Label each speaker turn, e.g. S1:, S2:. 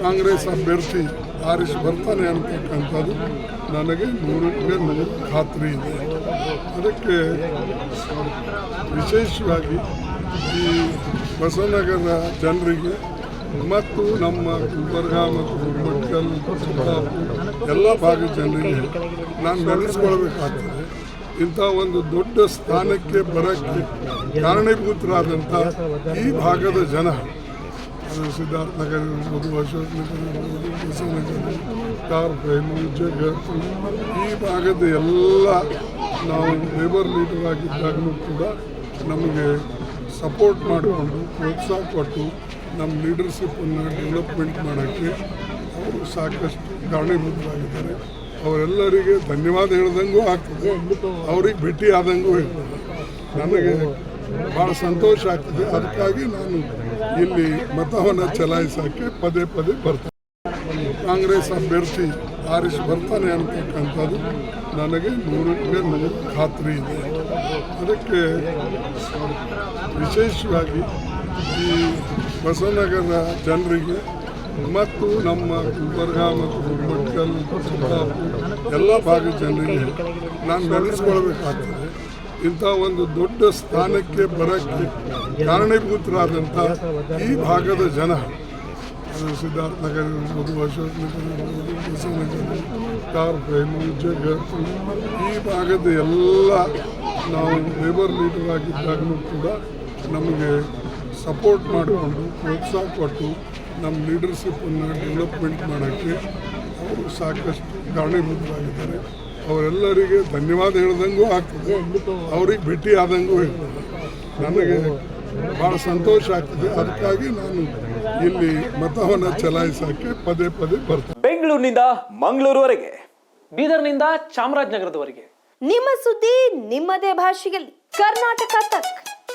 S1: ಕಾಂಗ್ರೆಸ್ ಅಭ್ಯರ್ಥಿ ಆರಿಸ್ ಬರ್ತಾನೆ ಅಂತಕ್ಕಂಥದ್ದು ನನಗೆ 100% ಖಾತ್ರಿ ಇದೆ. ಅದಕ್ಕೆ ವಿಶೇಷವಾಗಿ ಈ ಬಸವನಗರ ಜನರಿಗೆ ಮತ್ತು ನಮ್ಮ ಗುಲ್ಬರ್ಗ ಮತ್ತು ಗುಲ್ಬರ್ಗಲ್ ಚಿಕ್ಕಬಳ್ಳಾಪುರ ಎಲ್ಲ ಭಾಗದ ಜನರಿಗೆ ನಾನು ನೆನೆಸ್ಕೊಳ್ಬೇಕಾಗ್ತದೆ. ಇಂಥ ಒಂದು ದೊಡ್ಡ ಸ್ಥಾನಕ್ಕೆ ಬರೋಕ್ಕೆ ಕಾರಣೀಭೂತರಾದಂಥ ಈ ಭಾಗದ ಜನ, ಅದು ಸಿದ್ಧಾರ್ಥ ನಗರ ಇರ್ಬೋದು, ಅಶೋಕ್ ನಗರ ಇರ್ಬೋದು, ಬಸವನಗರ, ಕಾರ್ಪೇಲು, ಜಗತ್ತು, ಈ ಭಾಗದ ಎಲ್ಲ ನಾವು ಲೇಬರ್ ಲೀಡರ್ ಆಗಿದ್ದಾಗಲೂ ಕೂಡ ನಮಗೆ ಸಪೋರ್ಟ್ ಮಾಡಿಕೊಂಡು ಪ್ರೋತ್ಸಾಹ ಕೊಟ್ಟು ನಮ್ಮ ಲೀಡರ್ಶಿಪ್ಪನ್ನು ಡೆವಲಪ್ಮೆಂಟ್ ಮಾಡೋಕ್ಕೆ ಅವರು ಸಾಕಷ್ಟು ಕಾರಣೀಭೂತರಾಗಿದ್ದಾರೆ. ಅವರೆಲ್ಲರಿಗೆ ಧನ್ಯವಾದ ಹೇಳ್ದಂಗೂ ಆಗ್ತದೆ, ಅವ್ರಿಗೆ ಭೇಟಿ ಆದಂಗೂ ಇರ್ತದೆ. ನನಗೆ ಭಾಳ ಸಂತೋಷ ಆಗ್ತದೆ. ಅದಕ್ಕಾಗಿ ನಾನು ಇಲ್ಲಿ ಮತವನ್ನು ಚಲಾಯಿಸೋಕ್ಕೆ ಪದೇ ಪದೇ ಬರ್ತೇನೆ. ಕಾಂಗ್ರೆಸ್ ಅಭ್ಯರ್ಥಿ ಆರಿಸ್ ಬರ್ತಾನೆ ಅಂತಕ್ಕಂಥದ್ದು ನನಗೆ 100% ಖಾತ್ರಿ ಇದೆ. ಅದಕ್ಕೆ ವಿಶೇಷವಾಗಿ ಈ ಬಸವನಗರ ಜನರಿಗೆ ಮತ್ತು ನಮ್ಮ ಗುಲ್ಬರ್ಗ ಮತ್ತು ಗುಲ್ಬರ್ಗಲ್ ಚಿಕ್ಕಬಳ್ಳಾಪುರ ಎಲ್ಲ ಭಾಗದ ಜನರಿಗೆ ನಾನು ನೆನೆಸ್ಕೊಳ್ಬೇಕಾಗ್ತದೆ. ಇಂಥ ಒಂದು ದೊಡ್ಡ ಸ್ಥಾನಕ್ಕೆ ಬರೋಕ್ಕೆ ಕಾರಣೀಭೂತರಾದಂಥ ಈ ಭಾಗದ ಜನ, ಅದು ಸಿದ್ಧಾರ್ಥ ನಗರ ಇರ್ಬೋದು, ಅಶೋಕ್ ನಗರ ಇರ್ಬೋದು, ಬಸವನಗರ, ಕಾರ್ಪೇಲು, ಜಗತ್ತು, ಈ ಭಾಗದ ಎಲ್ಲ ನಾವು ಲೇಬರ್ ಲೀಡರ್ ಆಗಿದ್ದಾಗಲೂ ಕೂಡ ನಮಗೆ ಸಪೋರ್ಟ್ ಮಾಡಿಕೊಂಡು ಪ್ರೋತ್ಸಾಹ ಕೊಟ್ಟು ನಮ್ಮ ಲೀಡರ್ಶಿಪ್ಪನ್ನು ಡೆವಲಪ್ಮೆಂಟ್ ಮಾಡೋಕ್ಕೆ ಅವರು ಸಾಕಷ್ಟು ಕಾರಣೀಭೂತರಾಗಿದ್ದಾರೆ. ಅವರೆಲ್ಲರಿಗೆ ಧನ್ಯವಾದ ಹೇಳ್ದಂಗೂ ಆಗ್ತದೆ, ಅವ್ರಿಗೆ ಭೇಟಿ ಆದಂಗೂ ಇರ್ತದೆ. ನನಗೆ ಭಾಳ ಸಂತೋಷ ಆಗ್ತದೆ. ಅದಕ್ಕಾಗಿ ನಾನು ಇಲ್ಲಿ ಮತವನ್ನು ಚಲಾಯಿಸೋಕ್ಕೆ ಪದೇ ಪದೇ ಬರ್ತೇನೆ.
S2: ಬೆಂಗಳೂರಿನಿಂದ ಮಂಗಳೂರುವರೆಗೆ, ಬೀದರ್ನಿಂದ ಚಾಮರಾಜನಗರದವರೆಗೆ
S3: ನಿಮ್ಮ ಸುದ್ದಿ ನಿಮ್ಮದೇ ಭಾಷೆಯಲ್ಲಿ. ಕರ್ನಾಟಕ ತಕ್.